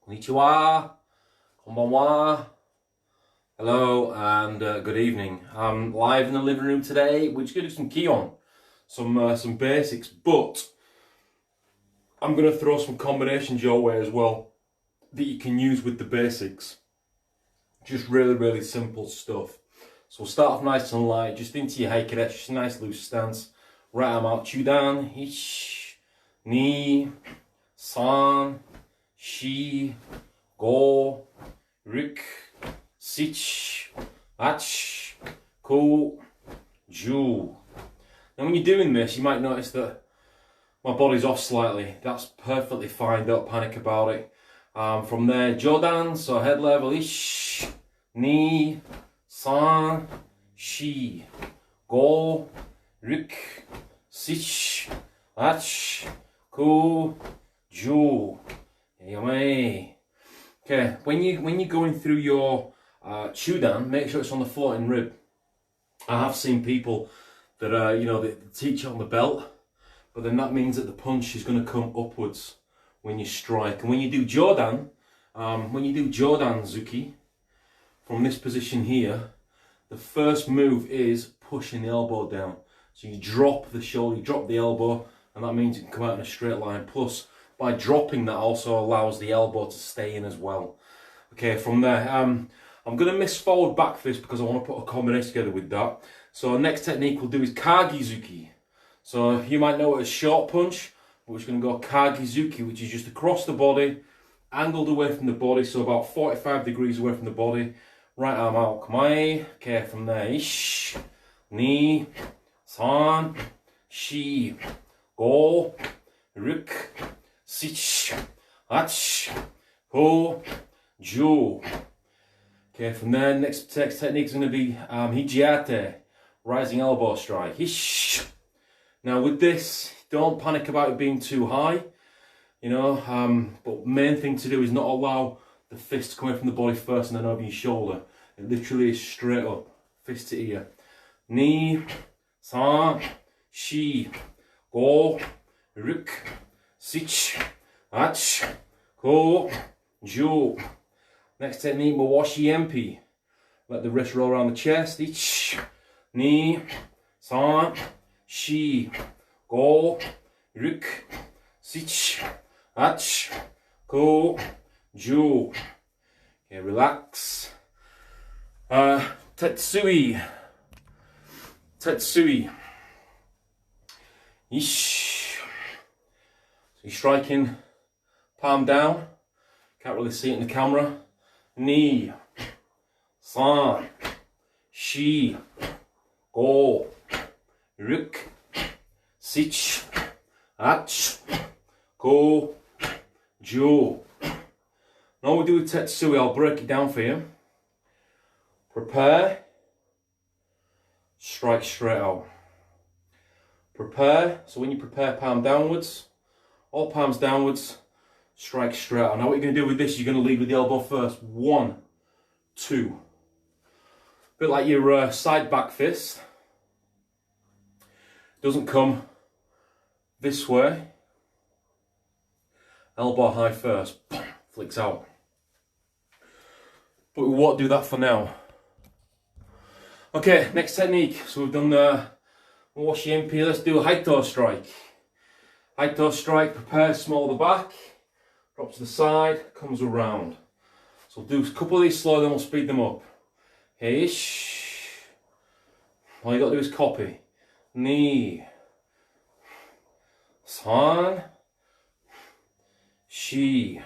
Konnichiwa, konbanwa, hello and good evening. I'm live in the living room today. We're just going to do some Kion, some basics, but I'm going to throw some combinations your way as well that you can use with the basics. Just really simple stuff. So we'll start off nice and light, just into your haikereshi, just a nice loose stance. Right arm out, chudan, ish, ni, san, shi, go, rik, sich, ach, ko, ju. Now when you're doing this, you might notice that my body's off slightly. That's perfectly fine, don't panic about it. From there, jodan, so head level, ish, ni, san, shi, go, rik, sich, ach, ko, ju. Okay, when you're going through your chudan, make sure it's on the floating rib. I have seen people that they teach on the belt, but then that means that the punch is going to come upwards when you strike. And when you do jodan, zuki, from this position here, the first move is pushing the elbow down. So you drop the shoulder, you drop the elbow, and that means you can come out in a straight line. Plus, by dropping that also allows the elbow to stay in as well. Okay, from there, I'm going to miss forward back fist because I want to put a combination together with that. So next technique we'll do is kagizuki. So you might know it as short punch, but we're just going to go kagizuki, which is just across the body, angled away from the body, so about 45 degrees away from the body. Right arm out, kamae. Okay, from there, ish, ni, san, shi, go, rik, sich, ach, ho, ju. Okay, from there, next technique is going to be hijiate, rising elbow strike. Hish. Now with this, don't panic about it being too high, but main thing to do is not allow the fist to come in from the body first and then over your shoulder. It literally is straight up, fist to ear. Ni, san, shi, go, rik, sich, ach, ko, ju. Next technique, mawashi empi. Let the wrist roll around the chest. Ich, ni, san, shi, go, rik, sich, ach, ko, ju. Okay, relax. Tetsui. Ish. So you're striking palm down. Can't really see it in the camera. Ni, san, shi, go, rik, sich, ach, ko, ju. Now we do with Tetsui, I'll break it down for you. Prepare, strike straight out. Prepare, so when you prepare palm downwards, all palms downwards, strike straight out. Now what you're going to do with this, you're going to lead with the elbow first. 1, 2. A bit like your side back fist. Doesn't come this way. Elbow high first. Flicks out. But we won't do that for now. Okay, next technique. So we've done the washi MP. Let's do a Haito strike. Haito strike, prepare, small the back. Drop to the side, comes around. So we'll do a couple of these slow, then we'll speed them up. Ish. All you got to do is copy. Ni. San. Shi.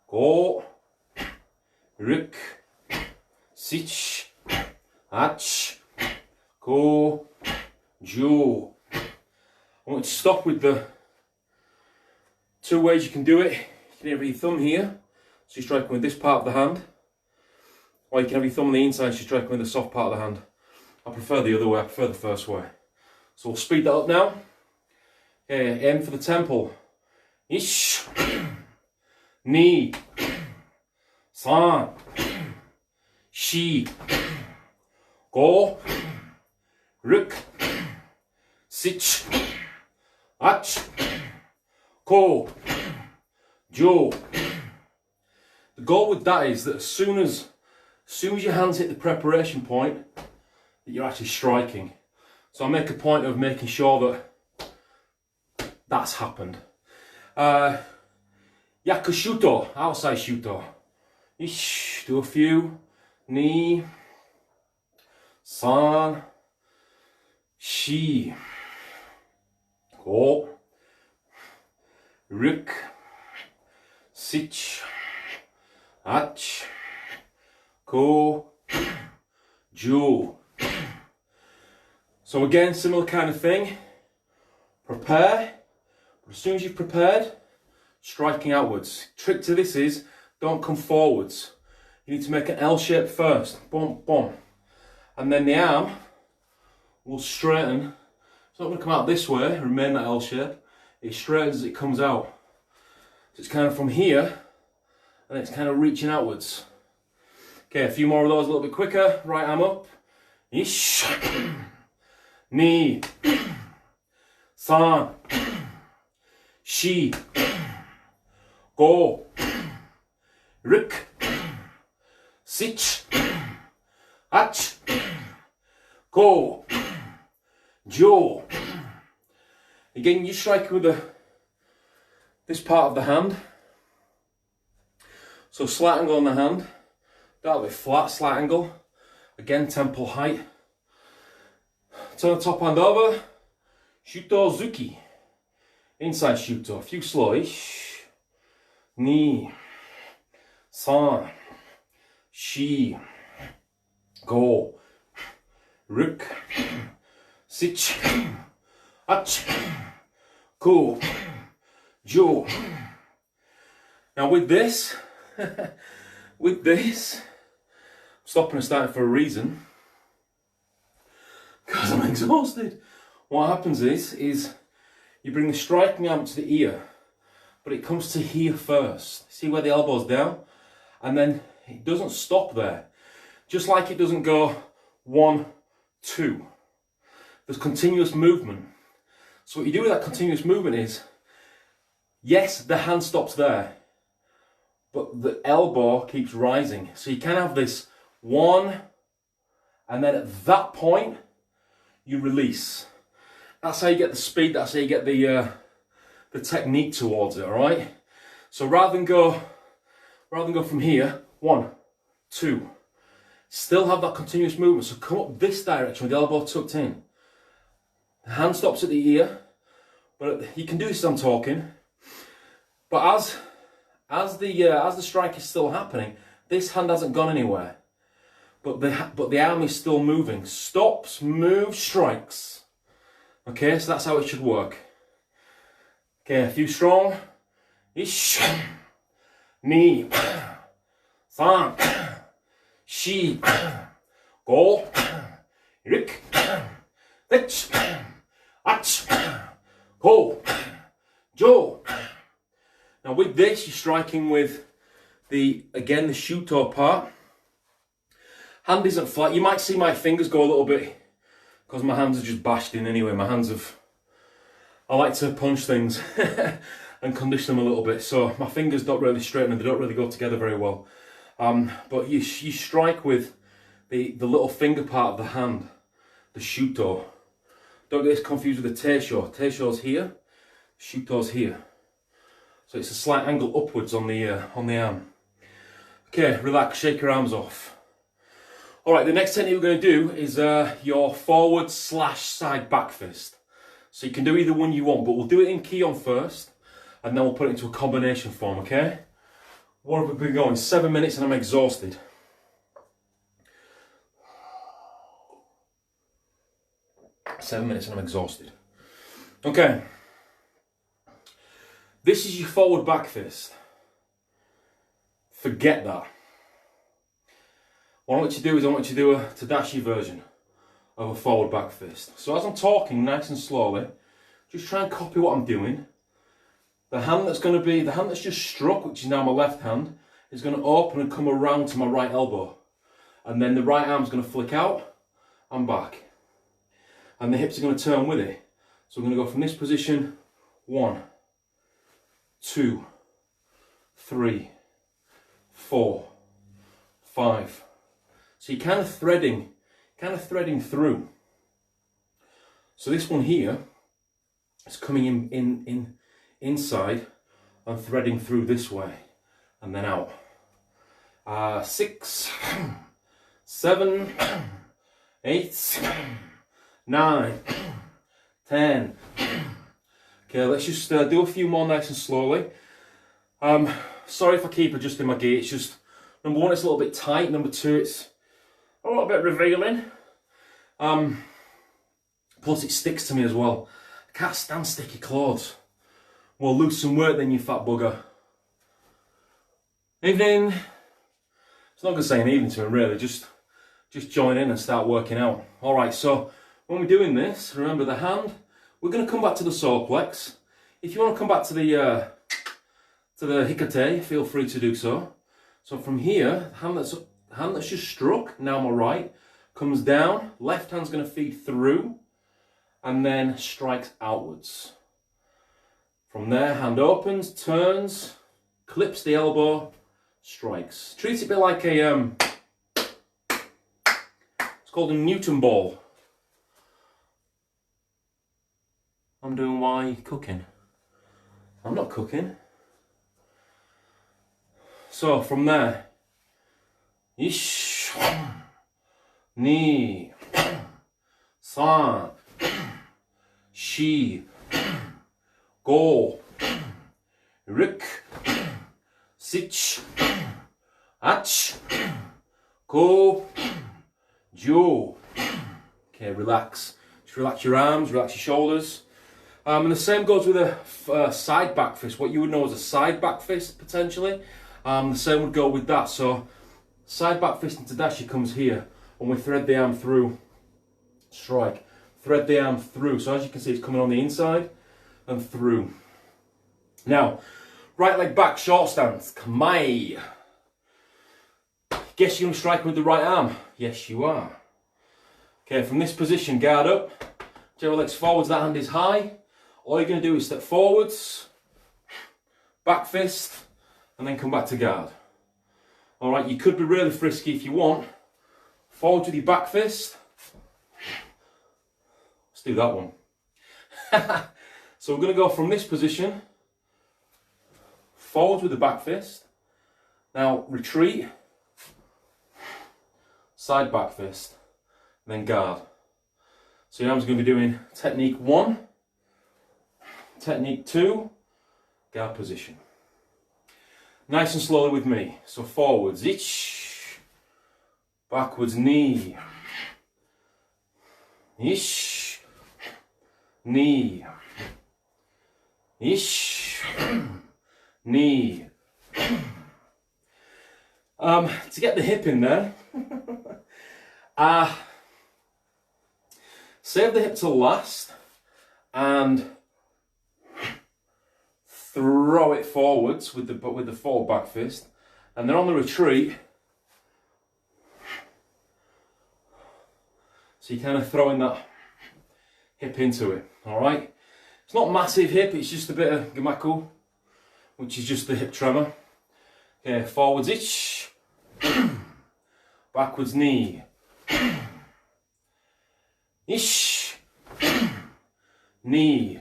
Go. Rik. Sich. Ach. Ko. Ju. I want to stop with the 2 ways you can do it. You can have your thumb here, so you're striking with this part of the hand, or you can have your thumb on the inside, so you're striking with the soft part of the hand. I prefer the other way, I prefer the first way. So we'll speed that up now. Okay, aim for the temple. Ish, ni, san, shi, go, rik, sich, ach, ko, jo. goal with that is that as soon as your hands hit the preparation point, that you're actually striking. So I make a point of making sure that that's happened. Yakushuto, outside shuto. Ish, do a few. Ni, san, shi, go, rik, sich, ach, ko, ju. So again, similar kind of thing. Prepare, but as soon as you've prepared, striking outwards. Trick to this is, don't come forwards. You need to make an L shape first, boom, boom. And then the arm will straighten. It's not going to come out this way, remain that L shape. It straightens as it comes out. So it's kind of from here, and it's kind of reaching outwards. Okay, a few more of those a little bit quicker. Right arm up. Ish. Ni. San. Shi. Go. Rik. Sich. Ach. Go. Jo. Again, you strike with this part of the hand. So slight angle on the hand. That'll be flat, slight angle. Again, temple height. Turn the top hand over. Shuto zuki. Inside shuto. A few slow-ish. Ni. San. Shi. Go. Rik. Sich. Ach. Ko. Jo. Now with this, I'm stopping and starting for a reason. Because I'm exhausted. What happens is you bring the striking arm to the ear, but it comes to here first. See where the elbow's down? And then it doesn't stop there. Just like it doesn't go 1, 2. There's continuous movement. So what you do with that continuous movement is, yes, the hand stops there, but the elbow keeps rising. So you can have this 1, and then at that point, you release. That's how you get the speed, that's how you get the technique towards it, all right? So rather than go from here, 1, 2, still have that continuous movement. So come up this direction with the elbow tucked in. The hand stops at the ear, but you can do this as I'm talking. But as the strike is still happening, this hand hasn't gone anywhere. But the arm is still moving. Stops, moves, strikes. Okay, so that's how it should work. Okay, a few strong. Ish. Ni. San. Shi. Go. Rik. Sich. Ach. Ko. Jo. Now with this, you're striking with the shuto part. Hand isn't flat. You might see my fingers go a little bit, because my hands are just bashed in anyway. I like to punch things and condition them a little bit. So my fingers don't really straighten and they don't really go together very well. But you strike with the little finger part of the hand, the shuto. Don't get this confused with the teisho. Teisho's here, shuto's here. So it's a slight angle upwards on the arm. Okay, relax, shake your arms off. All right, the next technique we're going to do is your forward/side back fist. So you can do either one you want, but we'll do it in Kion first, and then we'll put it into a combination form, okay? What have we been going? 7 minutes and I'm exhausted. Okay. This is your forward back fist. Forget that. What I want you to do is I want you to do a Tadashi version of a forward back fist. So as I'm talking nice and slowly, just try and copy what I'm doing. The hand that's just struck, which is now my left hand, is going to open and come around to my right elbow. And then the right arm's going to flick out and back. And the hips are going to turn with it. So I'm going to go from this position, 1, 2, 3, 4, 5. So you're kind of threading through. So this one here is coming in inside and threading through this way and then out. 6, 7, 8, 9, 10. Okay, let's just do a few more nice and slowly. Sorry if I keep adjusting my gait. It's just, number one, it's a little bit tight. Number two, it's a little bit revealing. Plus it sticks to me as well. I can't stand sticky clothes. Well, lose some weight then, you fat bugger. Evening. It's not gonna say an evening to him really, just join in and start working out. Alright, so when we're doing this, remember the hand, we're gonna come back to the solar plex. If you want to come back to the hikate, feel free to do so. So from here, hand that's just struck, now my right, comes down, left hand's gonna feed through, and then strikes outwards. From there, hand opens, turns, clips the elbow, strikes. Treat it a bit like a, it's called a Newton ball. I'm doing why cooking. I'm not cooking. So from there, ish, ni, san, shi, go, rik, sich, ach, go, jo. Okay, relax. Just relax your arms, relax your shoulders. And the same goes with a side back fist, what you would know as a side back fist potentially. The same would go with that. So side back fist into dashi comes here, and we thread the arm through, strike, thread the arm through. So as you can see, it's coming on the inside and through. Now, right leg back, short stance, kamae. Guess you're going to strike with the right arm? Yes, you are. Okay, from this position, guard up, whichever leg's forwards, that hand is high. All you're going to do is step forwards, back fist, and then come back to guard. Alright, you could be really frisky if you want. Forward with your back fist. Let's do that one. So we're going to go from this position, forward with the back fist. Now retreat, side back fist, then guard. So your arms are going to be doing technique 1, technique 2, guard position. Nice and slowly with me. So forwards, ich, backwards, knee, ish, knee, ish, knee. To get the hip in there, save the hip till last and throw it forwards with the forward back fist, and then on the retreat, so you're kind of throwing that hip into it. All right, it's not massive hip, it's just a bit of gemaku, which is just the hip tremor. Okay, forwards ich, backwards knee, ish, knee.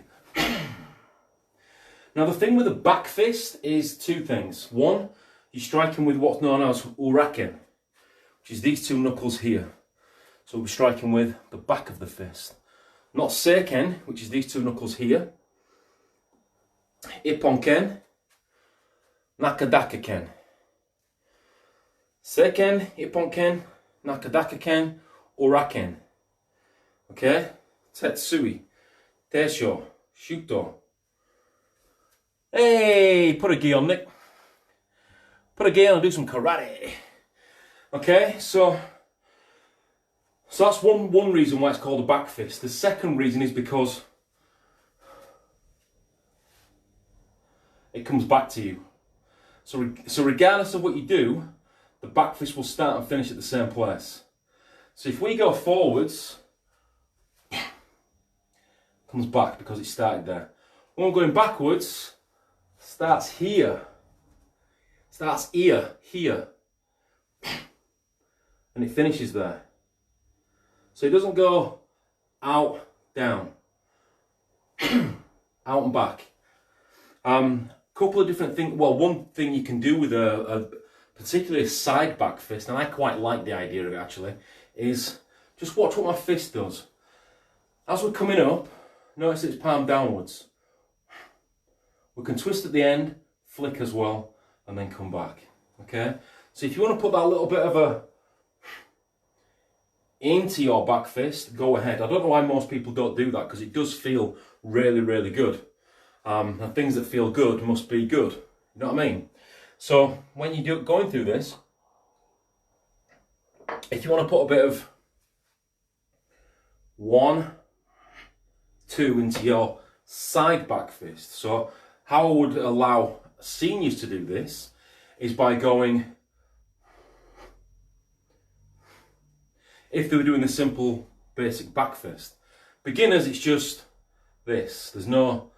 Now the thing with the back fist is two things. One, you're striking with what's known as uraken, which is these two knuckles here. So we'll be striking with the back of the fist. Not seiken, which is these two knuckles here. Ipponken, nakadaka-ken. Seiken, ipponken, nakadaka-ken, uraken. Okay? Tetsui, teisho, shuto. Hey, put a gi on, Nick. Put a gi on and do some karate. Okay, so that's one reason why it's called a back fist. The second reason is because it comes back to you. So regardless of what you do, the back fist will start and finish at the same place. So if we go forwards, comes back because it started there. When we're going backwards, starts here, Starts here, and it finishes there. So it doesn't go out, down, out and back. Couple of different things. Well, one thing you can do with a particularly a side back fist, and I quite like the idea of it actually, is just watch what my fist does. As we're coming up, notice it's palm downwards. We can twist at the end, flick as well, and then come back. Okay? So if you want to put that little bit of a into your back fist, go ahead. I don't know why most people don't do that, because it does feel really, really good. And things that feel good must be good. You know what I mean? So when you're going through this, if you want to put a bit of 1, 2 into your side back fist. So how I would allow seniors to do this is by going, if they were doing the simple basic back fist. Beginners, it's just this. There's no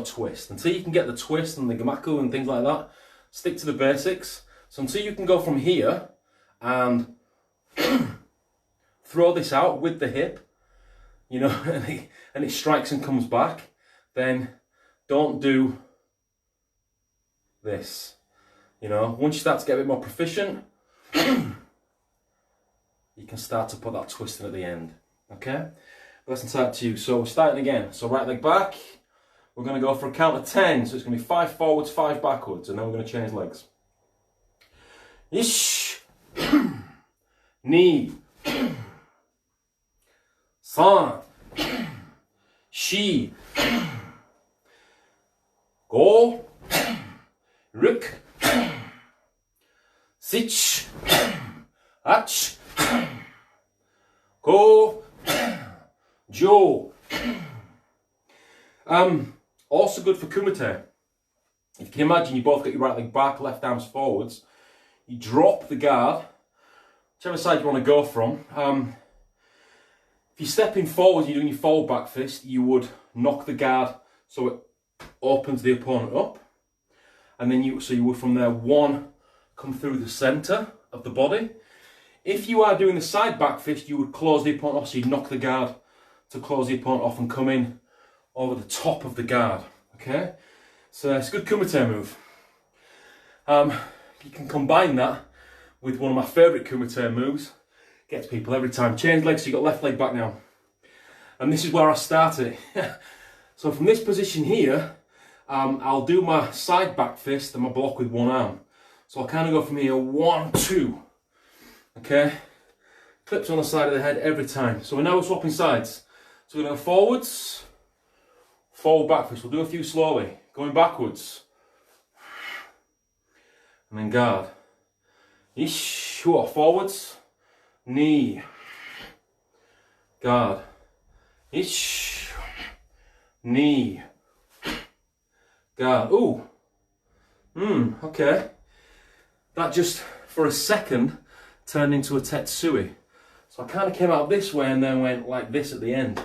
twist. Until you can get the twist and the gamaku and things like that, stick to the basics. So until you can go from here and throw this out with the hip, you know, and it strikes and comes back, then don't do this. You know, once you start to get a bit more proficient, you can start to put that twist in at the end. Okay? That's entirely up to you. So we're starting again. So right leg back. We're going to go for a count of 10. So it's going to be 5 forwards, 5 backwards. And then we're going to change legs. Ish. Knee. San. Shi. Go. Ruk. Sich. Ach. Go. Jo. Also good for kumite. If you can imagine, you both got your right leg back, left arms forwards. You drop the guard, whichever side you want to go from. If you're stepping forward, you're doing your forward back fist, you would knock the guard so it opens the opponent up. And then you would from there, 1, come through the centre of the body. If you are doing the side back fist, you would close the opponent off, so you knock the guard to close the opponent off and come in over the top of the guard. Okay? So it's a good kumite move. You can combine that with one of my favourite kumite moves. Gets people every time. Change legs, so you've got left leg back now. And this is where I start it. So from this position here, I'll do my side back fist and my block with one arm. So I'll kind of go from here, 1, 2. Okay? Clips on the side of the head every time. So now we're swapping sides. So we're going to go forwards, forward back fist. We'll do a few slowly. Going backwards. And then guard. Ish, forwards. Knee. Guard. Ish. Knee. Guard. Ooh. Okay. That just, for a second, turned into a tetsui. So I kind of came out this way and then went like this at the end.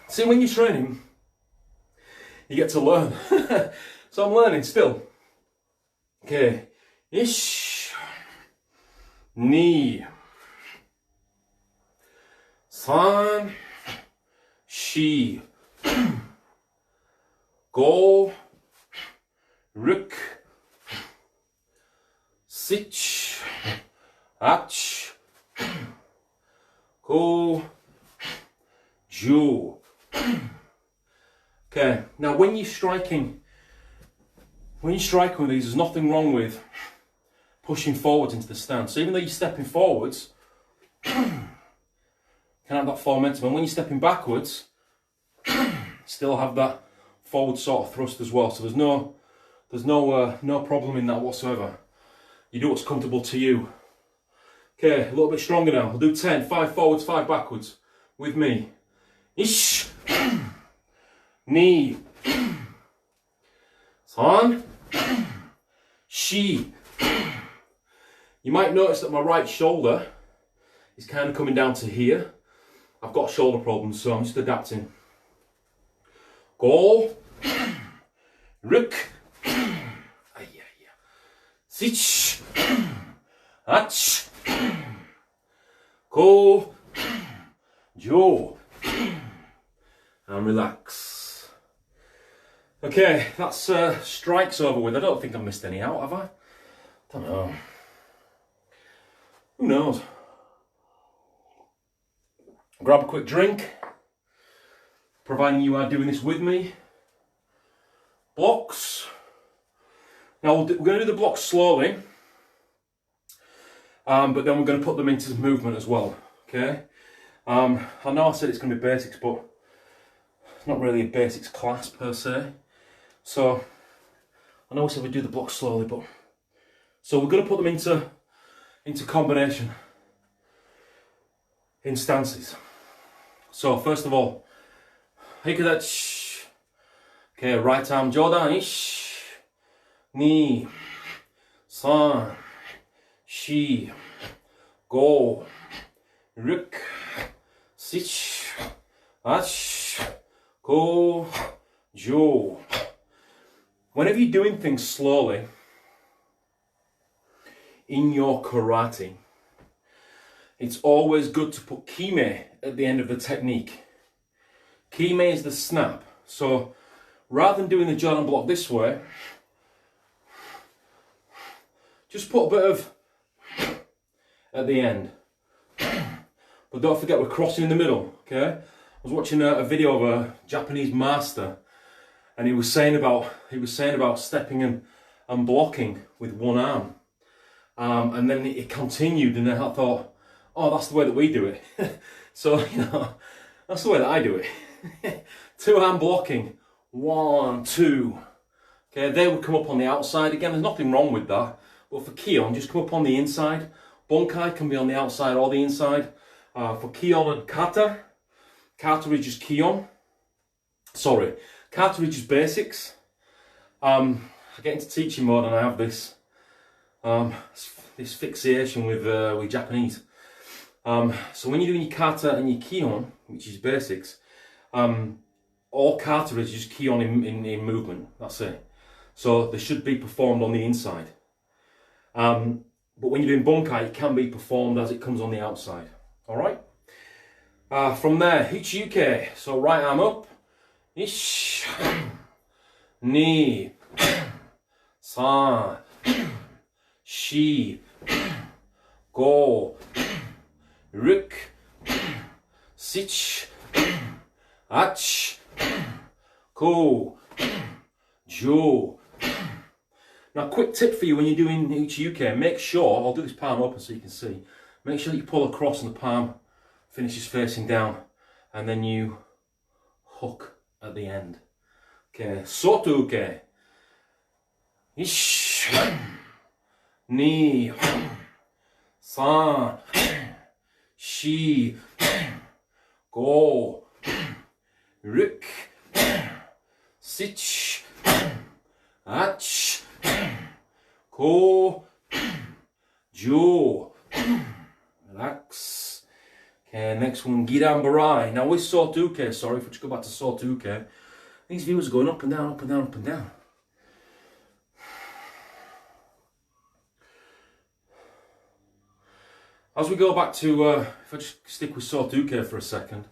See, when you're training, you get to learn. So I'm learning still. Okay. Ish. Knee. San. Shi. Go. Ruk. Sich. Ach. Go. Jo. Okay, now when you're striking with these, there's nothing wrong with pushing forwards into the stance. So even though you're stepping forwards, can have that forward momentum, and when you're stepping backwards, still have that forward sort of thrust as well. So there's no problem in that whatsoever. You do what's comfortable to you. Okay, a little bit stronger now. We'll do 10, 5 forwards, 5 backwards with me. Ish. Knee. San. Shi. You might notice that my right shoulder is kind of coming down to here. I've got shoulder problems, so I'm just adapting. Go. Ruk. sich, ach, go, jo, and relax. Okay, that's strikes over with. I don't think I've missed any out, have I? Don't know. Who knows? Grab a quick drink, providing you are doing this with me. Blocks. Now we're going to do the blocks slowly, but then we're going to put them into movement as well. Okay. I know I said it's going to be basics, but it's not really a basics class per se. So I know we said we do the blocks slowly, but so we're going to put them into combination in stances. So first of all, hikadach. Okay, right arm jodan ish, ni, san, shi, go, ruk, sich, ach, go, jo. Whenever you're doing things slowly in your karate, it's always good to put kime at the end of the technique. Kime is the snap. So rather than doing the Jordan block this way, just put a bit of at the end. But don't forget we're crossing in the middle, okay? I was watching a video of a Japanese master, and he was saying about stepping and blocking with one arm. And then it continued, and then I thought, oh, that's the way that we do it. So, you know, that's the way that I do it. Two hand blocking, 1, 2. Okay, they would come up on the outside. Again, there's nothing wrong with that. But for Kion, just come up on the inside. Bunkai can be on the outside or the inside. For Kion and Kata, Kata is just Kion. Sorry, Kata is just basics. I get into teaching mode and I have this fixation with Japanese. So when you're doing your kata and your kion, which is basics, all kata is just kion in movement. That's it. So they should be performed on the inside. But when you're doing bunkai, it can be performed as it comes on the outside. All right. From there, hichiyuke. So right arm up, ish, ni, san, shi, go, ruk, sich, ach, ko, jo. Now, quick tip for you when you're doing Uchi-Uke, make sure, I'll do this palm open so you can see, make sure you pull across and the palm finishes facing down, and then you hook at the end. Okay, Soto-Uke. Ish, ni, san, shi, go, ruk, sich, ach, ko, jo. Relax. Okay, next one, Giran Barai. Now with Sotuke, sorry, if we just go back to Sotuke, these viewers are going up and down, up and down, up and down. As we go back to, if I just stick with Sotuke for a second,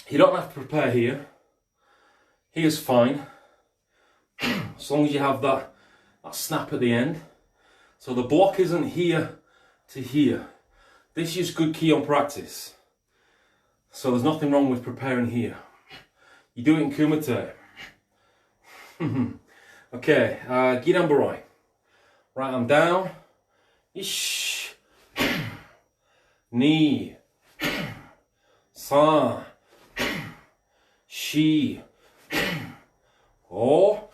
you don't have to prepare here. Here's fine, as long as you have that snap at the end. So the block isn't here to here. This is good Kion practice. So there's nothing wrong with preparing here. You do it in Kumite. Okay, Giran Barai. Right arm down. Ish. Ni. San. Shi. Go.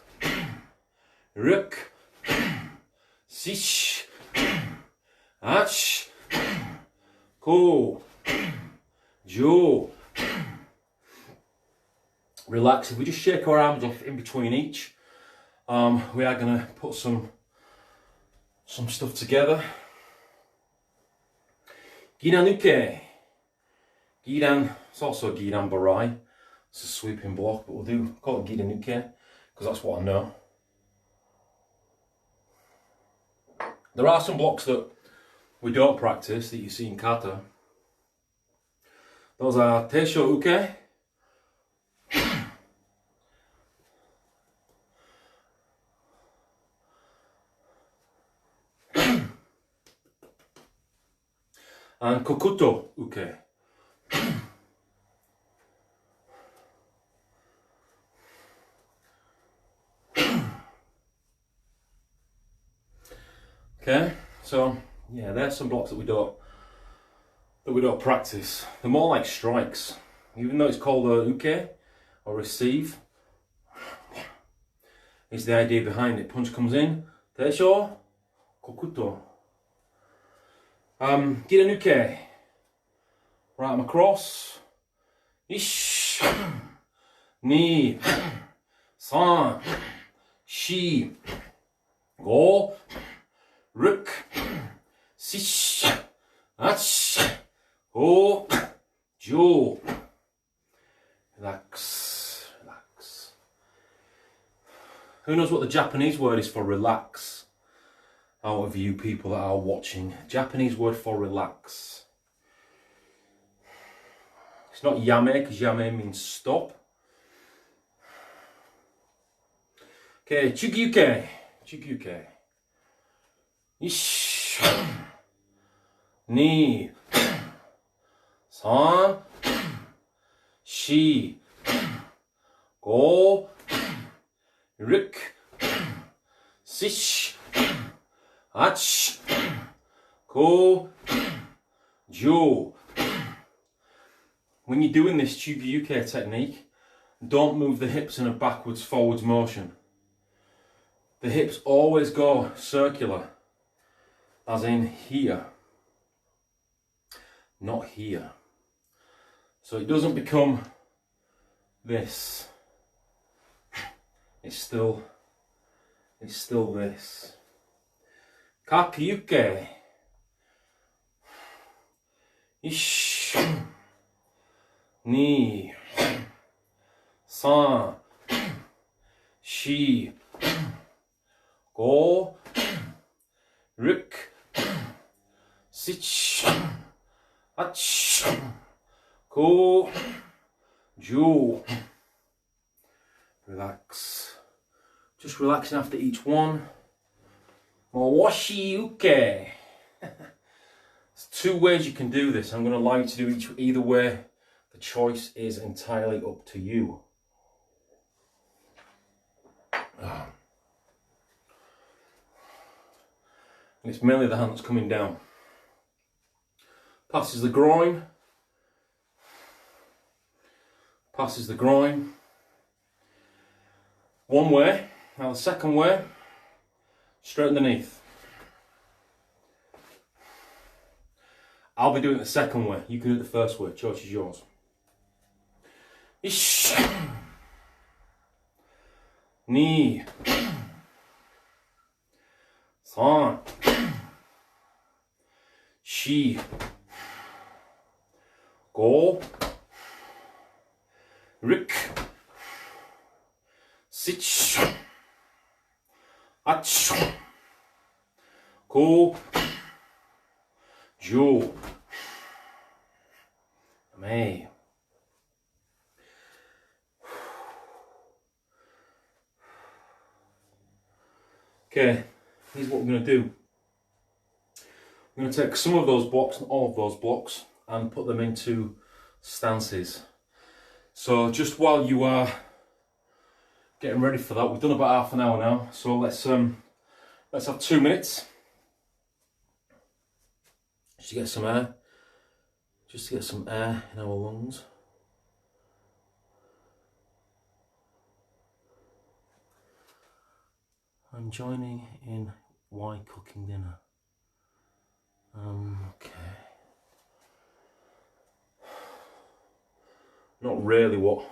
Ruk. Sich. Ach. Ko. Jo. Relax. If we just shake our arms off in between each, we are going to put some stuff together. Giranuke. Giran, it's also Giran Barai. It's a sweeping block, but we'll call it Giranuke because that's what I know. There are some blocks that we don't practice that you see in kata. Those are teisho uke, and kokuto uke. Okay, so yeah, there's some blocks that we don't practice. They're more like strikes, even though it's called a uke or receive. It's the idea behind it. Punch comes in, teisho, kokuto. Giran uke, right arm across, ish, ni, san, shi, go, ruk, sish, ach, go, jo. Relax, relax. Who knows what the Japanese word is for relax? Out of you people that are watching, Japanese word for relax. It's not yame, because yame means stop. Okay, chugyuke, chugyuke. Ish, ni, san, shi, go, ruk, sish, ach, ko, jo. When you're doing this chugyuke technique, don't move the hips in a backwards forwards motion. The hips always go circular, as in here, not here. So it doesn't become this. It's still this. Kakyuke. Ish. Ni. San. Shi. Go. Ruk. Sich. Ach. Ko. Jo. Relax. Just relaxing after each one. Washi uke. There's two ways you can do this. I'm going to allow you to do either way. The choice is entirely up to you. And it's mainly the hand that's coming down. Passes the groin. Passes the groin. One way. Now the second way. Straight underneath. I'll be doing it the second way. You can do it the first way. Choice is yours. Ish. Ni. San. Shi. Go. Ruk. Sich. Ach. Ko. Jo. May. Okay, here's what we're going to do. We're going to take some of those blocks and all of those blocks and put them into stances. So just while you are getting ready for that, we've done about half an hour now, so let's have 2 minutes just to get some air, in our lungs. I'm joining in why cooking dinner. Okay. Not really what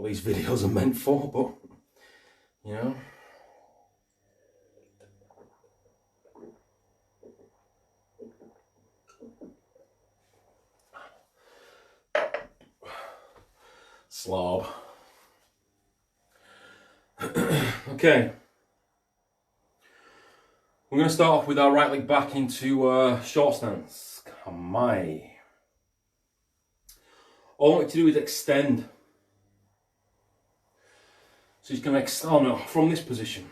these videos are meant for, but you know. Slob. Okay. We're going to start off with our right leg back into short stance. Kamae. All I want you to do is extend. So he's going to extend from this position.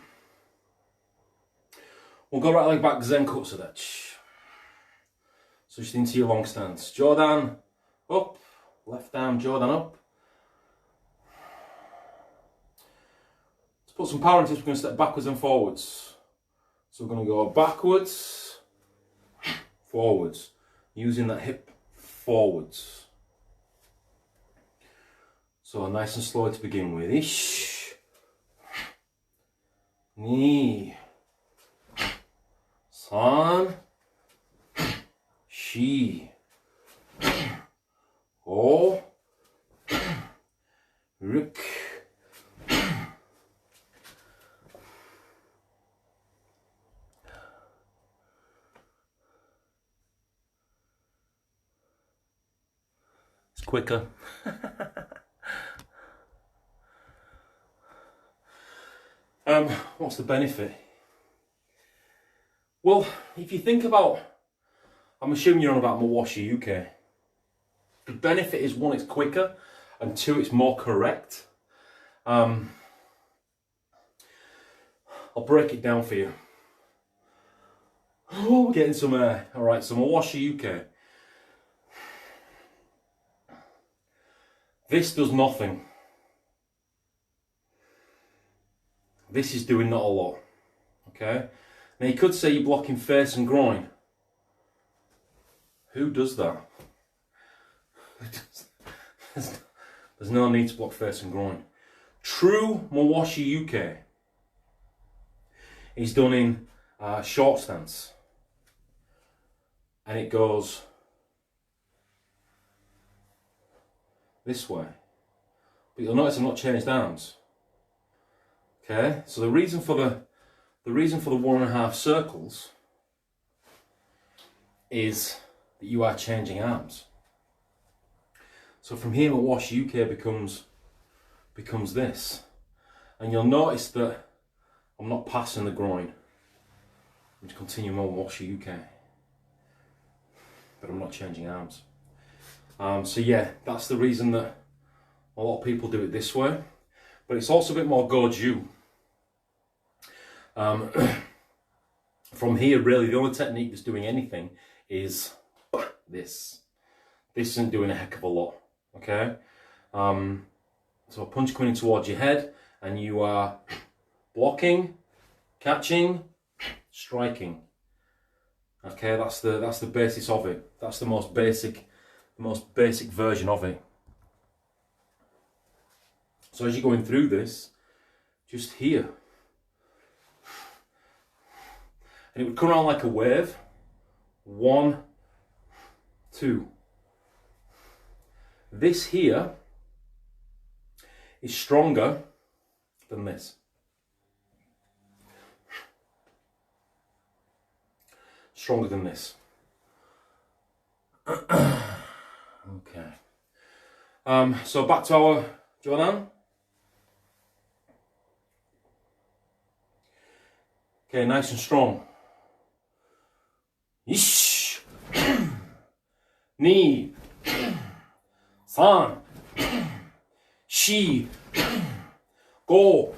We'll go right leg back, Zen Kutsudachi. So just into your long stance. Jodan up, left arm Jodan up. To put some power into this, we're going to step backwards and forwards. So we're going to go backwards, forwards, using that hip forwards. So nice and slow to begin with. Ish, ni, san, shi, go, ruk. It's quicker. What's the benefit? Well, if you think about, I'm assuming you're on about Mawashi UK. The benefit is, one, it's quicker, and two, it's more correct. I'll break it down for you. Oh, we're getting some air. All right, so Mawashi UK. This does nothing. This is doing not a lot, okay? Now you could say you're blocking face and groin. Who does that? There's no need to block face and groin. True Mawashi UK is done in short stance. And it goes this way. But you'll notice I've not changed arms. Okay, so the reason for the 1.5 circles is that you are changing arms. So from here, Mawashi UK becomes this, and you'll notice that I'm not passing the groin. I'm just continuing Mawashi UK, but I'm not changing arms. So yeah, that's the reason that a lot of people do it this way, but it's also a bit more goju. From here, really, the only technique that's doing anything is this. This isn't doing a heck of a lot, okay? So a punch coming in towards your head, and you are blocking, catching, striking. Okay, that's the basis of it. That's the most basic version of it. So as you're going through this, just here. And it would come around like a wave. 1, 2. This here is stronger than this. Stronger than this. Okay. So back to our Jodan. Okay, nice and strong. Ish, ni, san, shi, go,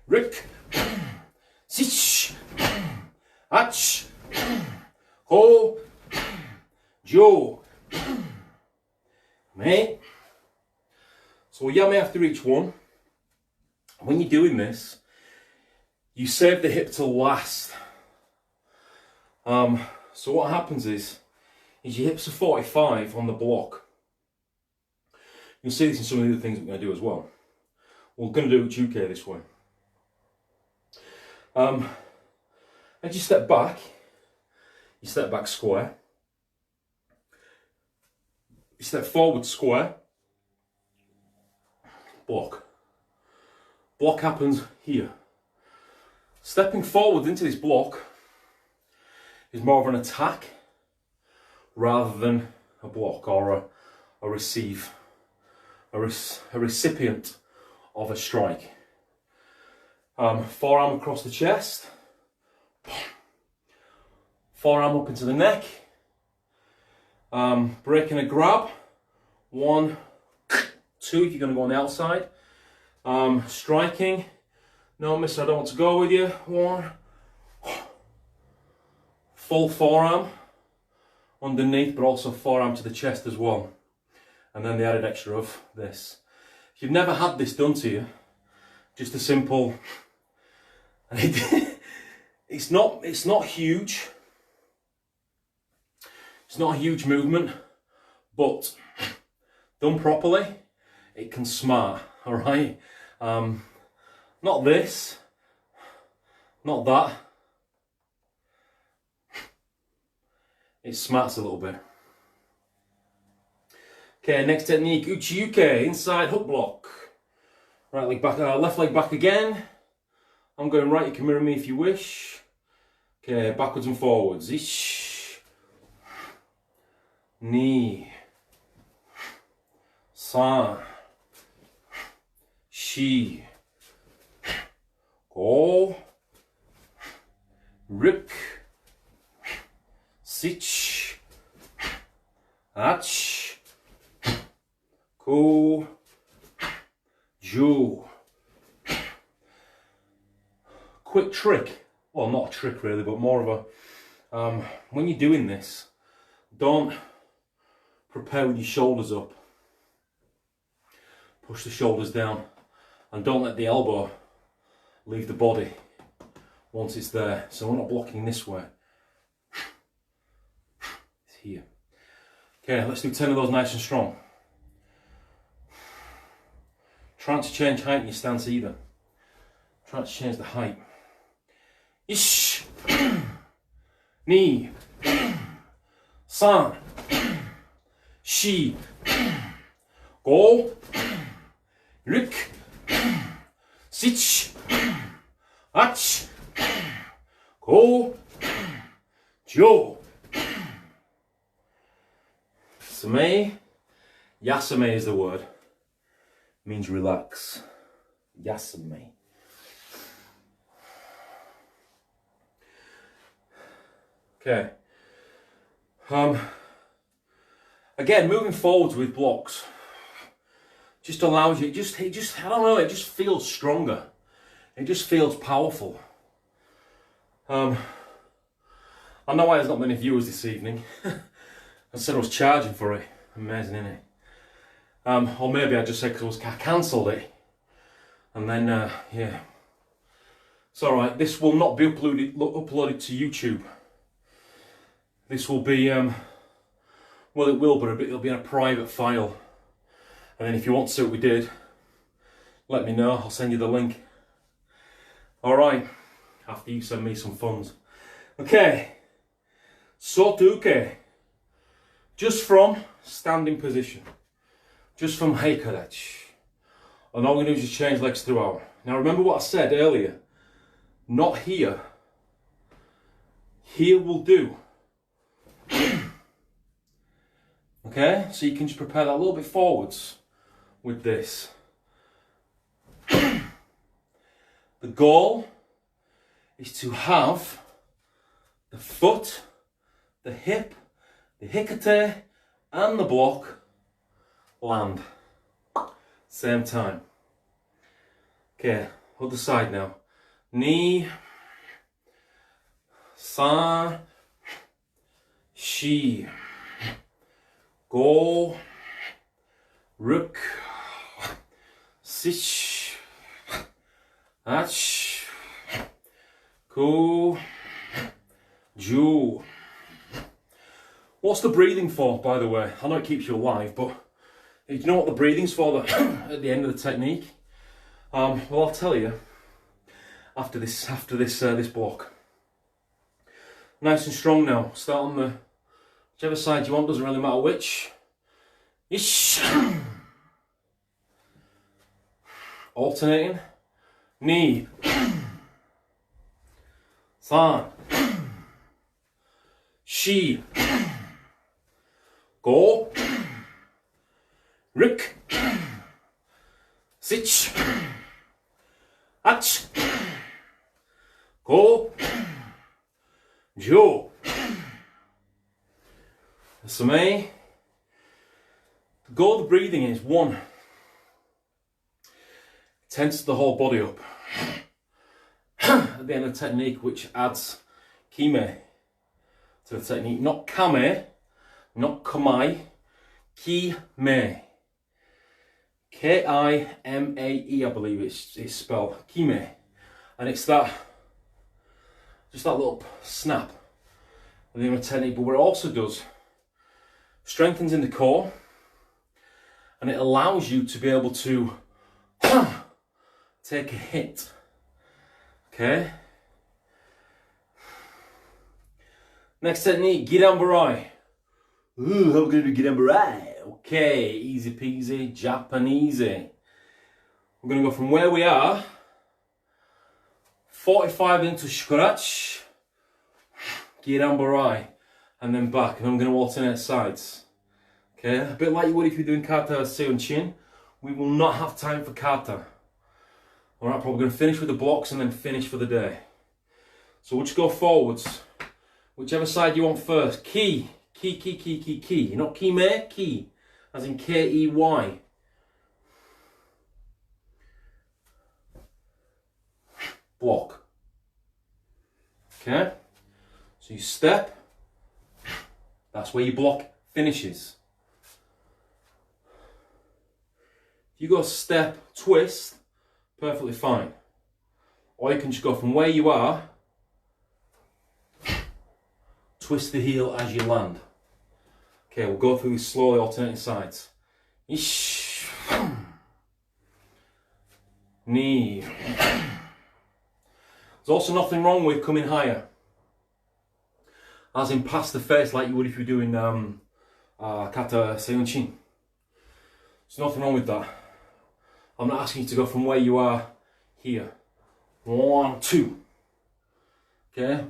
rik, sich, ach, ho, jo, me. So yame after each one. When you're doing this, you save the hip till last. So what happens is your hips are 45 on the block. You'll see this in some of the other things we're going to do as well. We're going to do it UK this way. As you step back square. You step forward square. Block. Block happens here. Stepping forward into this block is more of an attack rather than a block or a receive, a recipient of a strike. Forearm across the chest, Forearm up into the neck. Breaking a grab. 1, 2 if you're going to go on the outside. Striking. No, miss, I don't want to go with you. 1. Full forearm underneath, but also forearm to the chest as well. And then the added extra of this. If you've never had this done to you, just a simple, it's not huge. It's not a huge movement, but done properly, it can smart, all right? Not this, not that. It smarts a little bit. Okay, next technique, uchi-uke, inside hook block. Right leg back, left leg back again. I'm going right, you can mirror me if you wish. Okay, backwards and forwards. Ish. Ni. San. Shi. Go. Rip. Sich. Ach. Ko. Ju. Quick trick, well, not a trick really, but more of a, when you're doing this, don't prepare with your shoulders up. Push the shoulders down and don't let the elbow leave the body once it's there. So we're not blocking this way. It's here. Okay, let's do 10 of those nice and strong. Trying to change height in your stance either. Trying to change the height. Ish. Ni. San. Shi. Go. Rik. Sich. Ach. Go. Jo. Same. Yasame is the word. Means relax. Yasame. Okay. Again, moving forwards with blocks just allows you, I don't know, it just feels stronger. It just feels powerful. I know why there's not many viewers this evening. I said I was charging for it. Amazing, isn't it? Or maybe I just said because I cancelled it. And then, yeah. It's alright, this will not be uploaded to YouTube. This will be, well it will, but it'll be in a private file. And then if you want to see what we did, let me know, I'll send you the link. Alright, after you send me some funds. Okay, Sotuke. Just from standing position. Just from Heikadachi. And all we're going to do is just change legs throughout. Now remember what I said earlier. Not here. Here will do. Okay, so you can just prepare that a little bit forwards with this. The goal is to have the foot, the hip, the hikate and the block land. Same time. Okay, other side now. Ni, san, shi, go, ruk, sich, ach, ku, ju. What's the breathing for, by the way? I know it keeps you alive, but do you know what the breathing's for at the end of the technique? Well, I'll tell you after this block. Nice and strong now. Start on the whichever side you want, doesn't really matter which. Ish. Alternating. Ni. San. Shi. Go. Rik. Sich. Ach. Go. Jo. So me, the goal of the breathing is, one, tense the whole body up at the end of the technique, which adds kime to the technique. Not kame, not kamai, kime. K-I-M-A-E, I believe it's spelled, kime. And it's that, just that little snap at the end of the technique. But what it also does, strengthens in the core, and it allows you to be able to take a hit. Okay? Next technique, Girambarai. Ooh, how are we going to do Girambarai? Okay, easy peasy, Japanese. We're going to go from where we are, 45 into scratch, Girambarai, and then back, and I'm going to alternate sides. Okay, a bit like you would if you're doing kata seonchin. We will not have time for kata. Alright, probably going to finish with the blocks and then finish for the day. So we'll just go forwards, whichever side you want first. Ki, ki, ki, ki, ki, ki. Not kime, ki, as in K-E-Y. Block. Okay, so you step, that's where your block finishes. If you go step, twist, perfectly fine. Or you can just go from where you are, twist the heel as you land. Okay, we'll go through these slowly, alternating sides. Ish. Knee. There's also nothing wrong with coming higher, as in past the face, like you would if you're doing kata seonchin. There's nothing wrong with that. I'm not asking you to go from where you are here. 1, 2. Okay.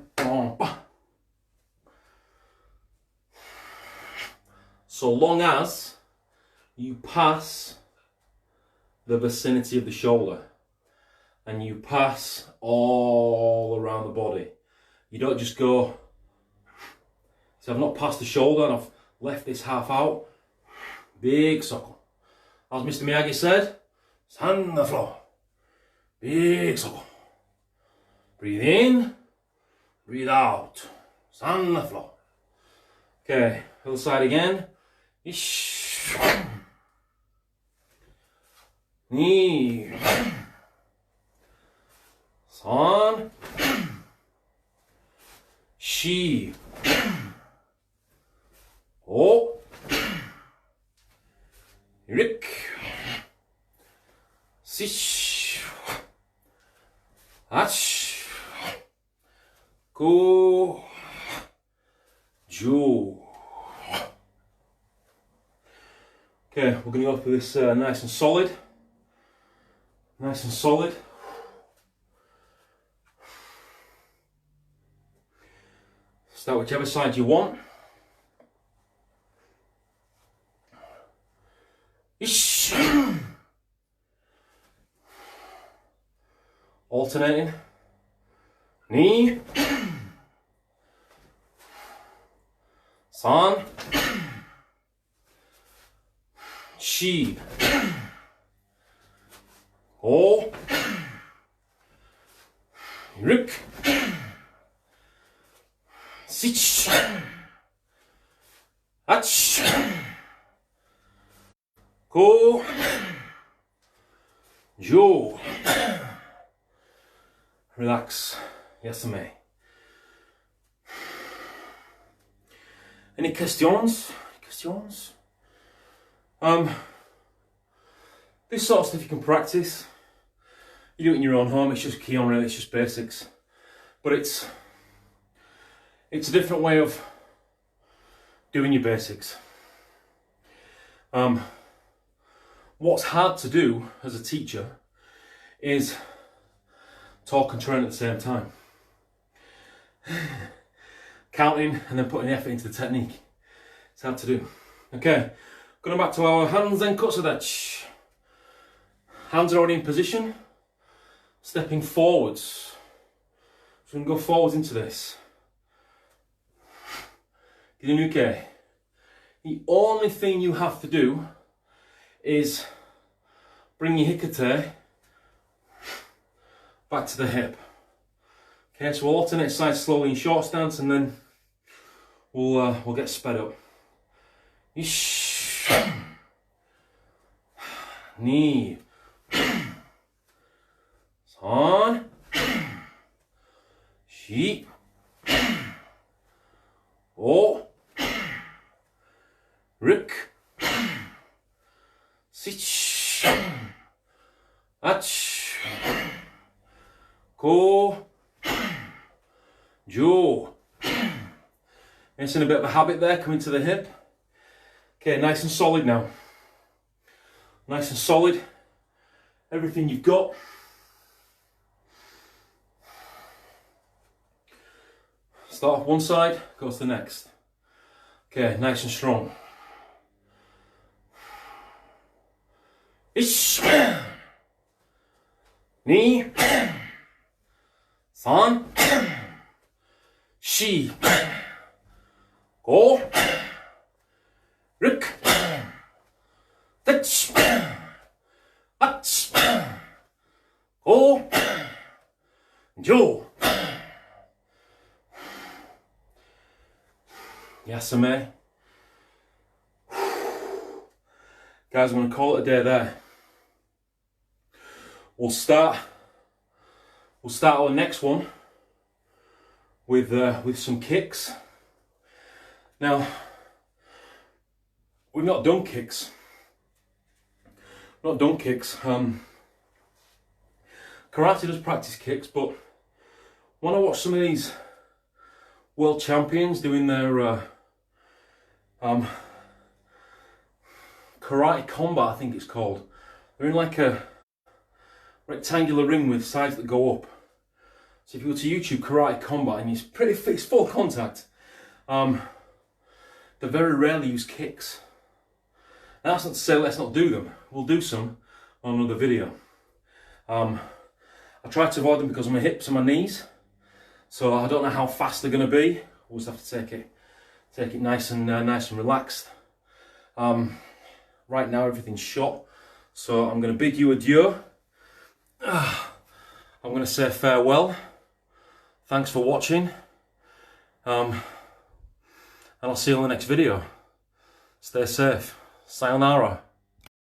So long as you pass the vicinity of the shoulder and you pass all around the body. You don't just go, so I've not passed the shoulder and I've left this half out. Big circle. As Mr. Miyagi said, stand the floor. Big circle. Breathe in, breathe out. Stand the floor. Okay, other side again. Ish. Knee. San. Shi. O. Rik. Sish. Ach. Go. Jo. Okay, we're going to go through this nice and solid. Nice and solid. Start whichever side you want. Ish. Alternating. Knee. San. Shi. O. Rik. Sich. Ach. Go. Jo. Relax. Yes, may. Any questions? Questions? This sort of stuff you can practice. You do it in your own home. It's just key on, really. It's just basics. But it's a different way of doing your basics. What's hard to do as a teacher is talk and train at the same time. Counting and then putting the effort into the technique. It's hard to do. Okay, going back to our hands and kotsudachi. Hands are already in position. Stepping forwards. So we're going to go forwards into this. Girinuke. The only thing you have to do is bring your hikate back to the hip. Okay, so we'll alternate sides slowly in short stance, and then we'll get sped up. Ish. Knee. San. Shi. O. Rik. Sich. Ach. Ko. Jo. It's in a bit of a habit there, coming to the hip. Okay, nice and solid now. Nice and solid. Everything you've got. Start off one side, go to the next. Okay, nice and strong. Ish. Ni. San. Shi. Go. Rik. Touch. Ach. Go. Jo. Yasame. Guys, I'm going to call it a day there. We'll start our next one with some kicks. Now, we've not done kicks. Karate does practice kicks, but when I watch some of these world champions doing their karate combat, I think it's called. They're in like a rectangular ring with sides that go up. So if you go to YouTube karate combat, and it's full contact, they very rarely use kicks. Now, that's not to say let's not do them. We'll do some on another video. I try to avoid them because of my hips and my knees, so I don't know how fast they're going to be. We'll just have to take it nice and relaxed. Right now everything's shot, so I'm going to bid you adieu. I'm going to say farewell. Thanks for watching, and I'll see you on the next video. Stay safe. Sayonara.